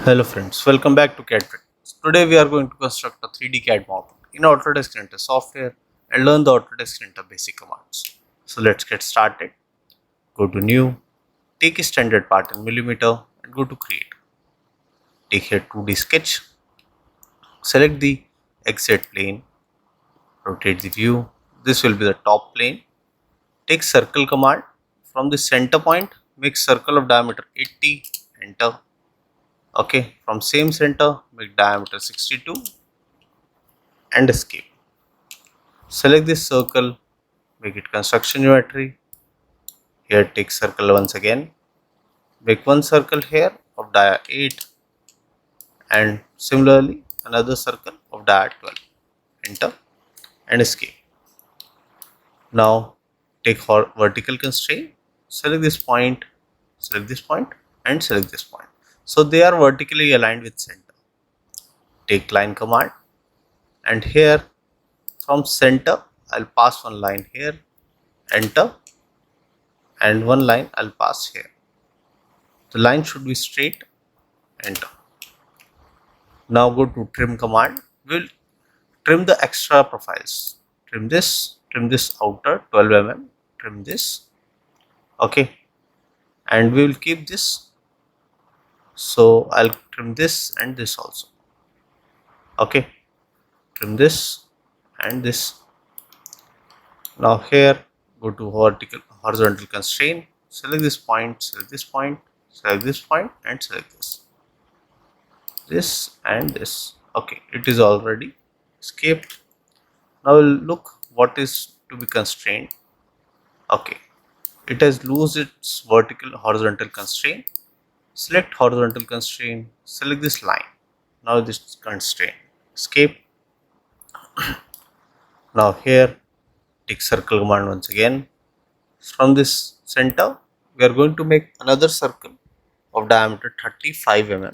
Hello friends, welcome back to CAD Practice. Today we are going to construct a 3D CAD model in Autodesk Inventor software and learn the Autodesk Inventor basic commands. So let's get started. Go to New, take a standard part in millimeter and go to Create. Take here 2D sketch, select the exit plane, rotate the view. This will be the top plane. Take circle command. From the center point, make circle of diameter 80, enter. Okay, from same center, make diameter 62 and escape. Select this circle, make it construction geometry. Here take circle once again, make one circle here of dia 8 and similarly another circle of dia 12. Enter and escape. Now take vertical constraint, select this point and select this point. So they are vertically aligned with center. Take line command and here from center I'll pass one line here, enter, and one line I'll pass here. The line should be straight, enter. Now go to trim command. We'll trim the extra profiles. Trim this outer 12 mm, trim this, okay, and we will keep this. So I'll trim this and this also, okay, trim this and this. Now here go to horizontal constraint, select this point, select this point, select this point and select this and this. Okay, it is already escaped. Now we'll look what is to be constrained. Okay, it has lost its horizontal constraint. Select horizontal constraint, select this line. Now this constraint, escape. Now here take circle command once again. From this center we are going to make another circle of diameter 35 mm,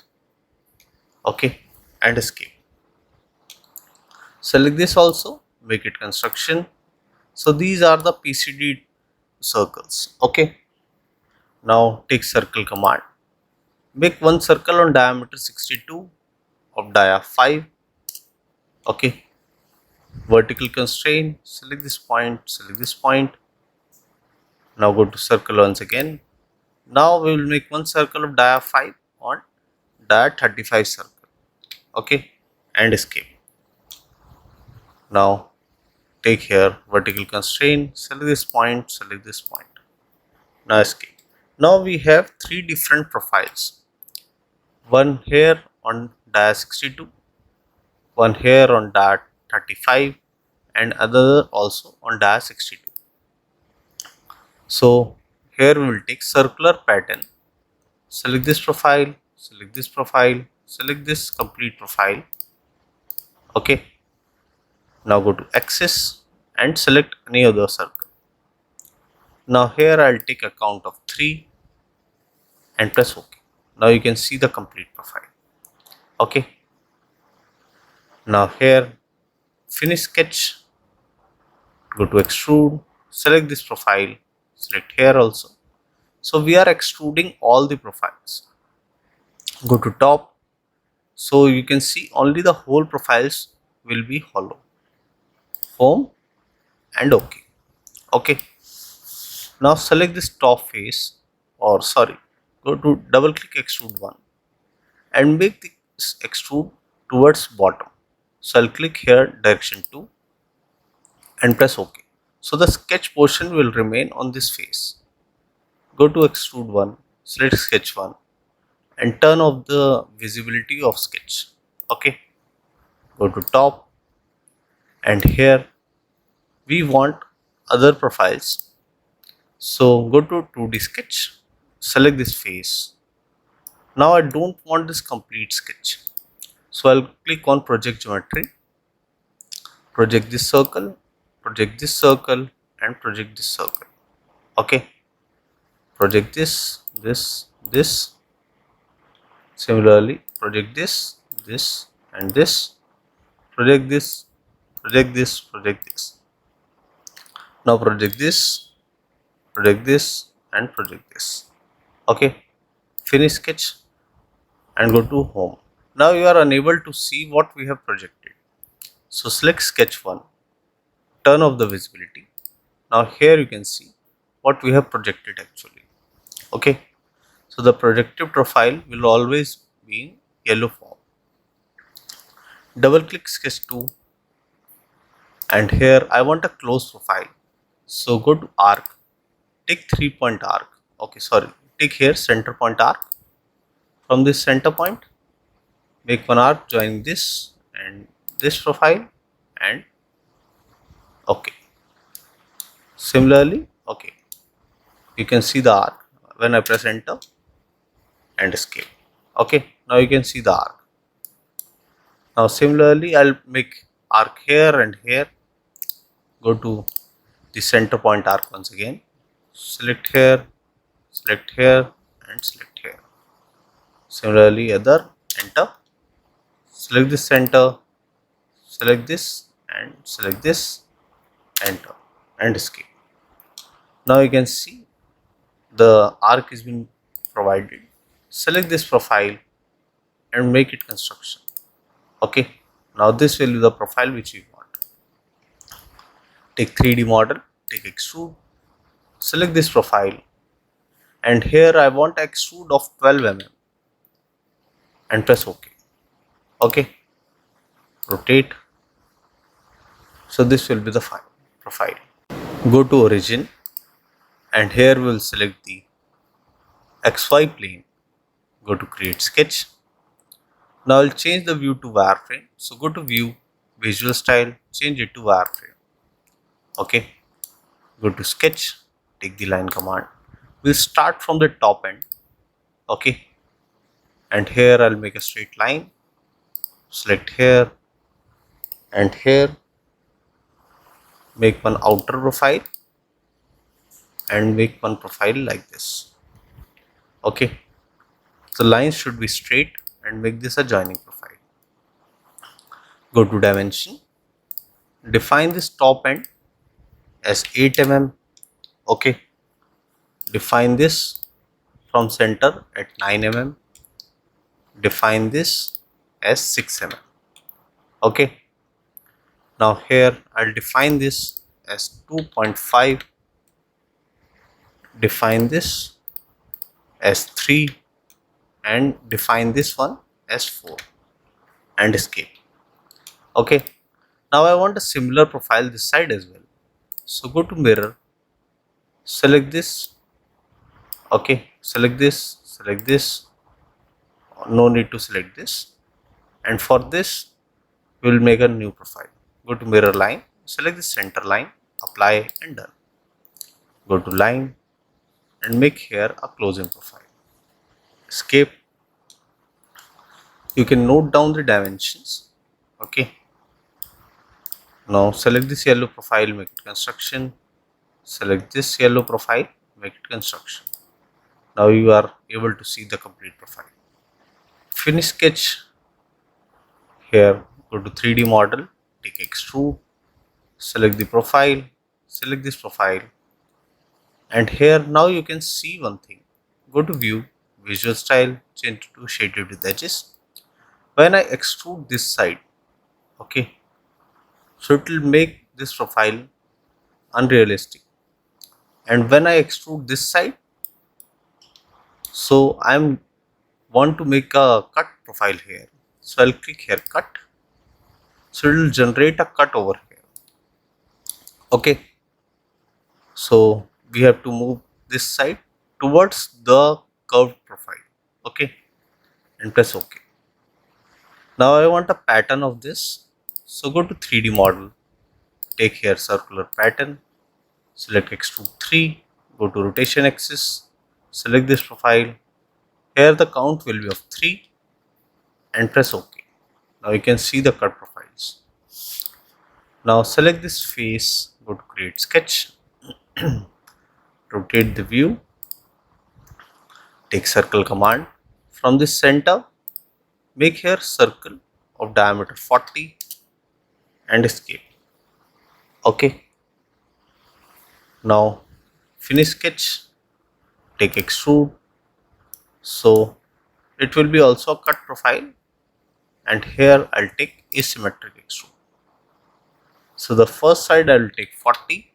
okay, and escape. Select this also, make it construction. So these are the PCD circles, okay. Now take circle command, make one circle on diameter 62 of dia 5, okay. Vertical constraint, select this point, select this point. Now go to circle once again. Now we will make one circle of dia 5 on dia 35 circle, okay, and escape. Now take here vertical constraint, select this point, select this point. Now escape. Now we have three different profiles. One here on dia 62, one here on dia 35 and other also on dia 62. So here we will take circular pattern, select this profile, select this profile, select this complete profile, okay. Now go to axis and select any other circle. Now here I'll take a count of 3 and press OK. Now you can see the complete profile, okay. Now here finish sketch, go to extrude, select this profile, select here also. So we are extruding all the profiles. Go to top, so you can see only the whole profiles will be hollow. Home and OK, okay. Now select this top face, or sorry, go to double click extrude 1 and make this extrude towards bottom. So I'll click here direction 2 and press OK. So the sketch portion will remain on this face. Go to extrude 1, select sketch 1 and turn off the visibility of sketch, okay. Go to top and here we want other profiles. So go to 2D sketch, select this face. Now I don't want this complete sketch. So I'll click on project geometry, project this circle, project this circle and project this circle, okay. Project this, similarly project this and this, project this, project this, project this. Now project this and project this, okay. Finish sketch. and go to home. Now you are unable to see what we have projected. So select sketch 1, turn off the visibility. Now here you can see what we have projected actually. Okay, so the projected profile will always be in yellow form. Double click sketch 2 and here I want a close profile. So go to arc, take 3-point arc. Okay, sorry, take here center point arc. From this center point, make one arc joining this and this profile and okay. Similarly, okay, you can see the arc when I press enter and escape. Okay, now you can see the arc. Now similarly, I'll make arc here and here. Go to the center point arc once again. Select here and select here. Similarly, other, enter. Select this center, select this and select this, enter and escape. Now you can see the arc is being provided. Select this profile and make it construction. Okay, now this will be the profile which we want. Take 3D model, take extrude, select this profile and here I want extrude of 12 mm and press OK. Okay, rotate. So this will be the profile. Go to origin and here we will select the XY plane. Go to create sketch. Now I'll change the view to wireframe. So go to view, visual style, change it to wireframe. Okay, go to sketch, take the line command. We'll start from the top end. Okay, and here I'll make a straight line. Select here and here. Make one outer profile and make one profile like this. Okay, the lines should be straight and make this a joining profile. Go to dimension, define this top end as 8 mm. Okay, define this from center at 9 mm. Define this as 6 mm. Okay, now here I'll define this as 2.5. Define this as 3 and define this one as 4 and escape. Okay, now I want a similar profile this side as well. So go to mirror, select this. Okay, select this, no need to select this, and for this we will make a new profile. Go to mirror line, select the center line, apply and done. Go to line and make here a closing profile. Escape. You can note down the dimensions. Okay, now select this yellow profile, make it construction. Select this yellow profile, make it construction. Now you are able to see the complete profile. Finish sketch. Here go to 3D model, take extrude, select the profile, select this profile, and here now you can see one thing. Go to view, visual style, change to shaded with edges. When I extrude this side, okay, so it will make this profile unrealistic, and when I extrude this side, so I want to make a cut profile here. So I'll click here cut. So it will generate a cut over here. Okay, so we have to move this side towards the curved profile. Okay, and press OK. Now I want a pattern of this. So go to 3D model, take here circular pattern, select extrude 3, go to rotation axis, select this profile. Here the count will be of 3 and press OK. Now you can see the cut profiles. Now select this face, go to create sketch, rotate the view, take circle command. From this center, make here circle of diameter 40 and escape. Okay, now finish sketch, take extrude. So it will be also a cut profile, and here I'll take asymmetric extrude. So the first side I will take 40.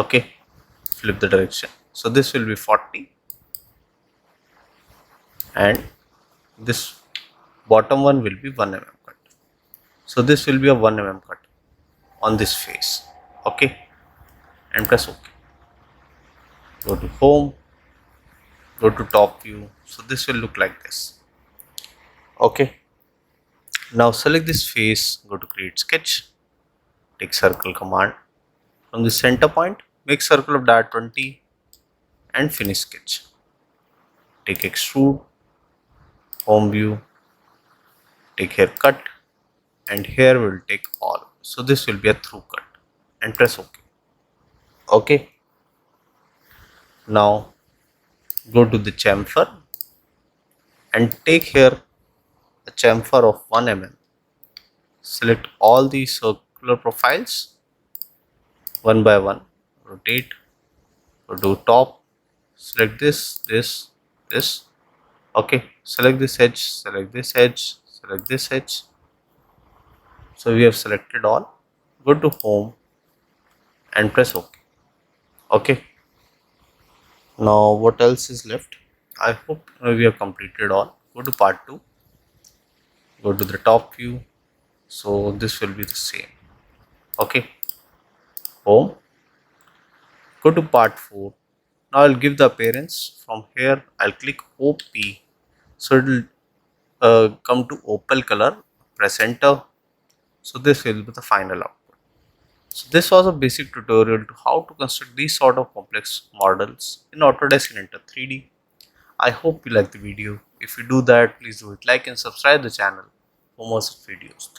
Okay, flip the direction. So this will be 40, and this bottom one will be 1 mm cut. So this will be a 1 mm cut on this face. Okay, and press OK. Go to home, go to top view. So this will look like this. Okay, now select this face, go to create sketch, take circle command. From the center point, make circle of diameter 20 and finish sketch. Take extrude, home view, take here cut, and here we'll take all. So this will be a through cut, and press OK. Okay, now go to the chamfer and take here a chamfer of 1 mm. Select all the circular profiles one by one, rotate, go to top, select this. Okay, select this edge, select this edge, select this edge. So we have selected all. Go to home and press OK. Okay, now what else is left? I hope we have completed all. Go to part 2, go to the top view. So this will be the same. Okay, home, go to part 4. Now I'll give the appearance. From here I'll click OP, so it will come to opal color. Press enter. So this will be the final output. So this was a basic tutorial to how to construct these sort of complex models in Autodesk Inventor 3D. I hope you like the video. If you do that, please do it like and subscribe the channel for more such videos. Thank you.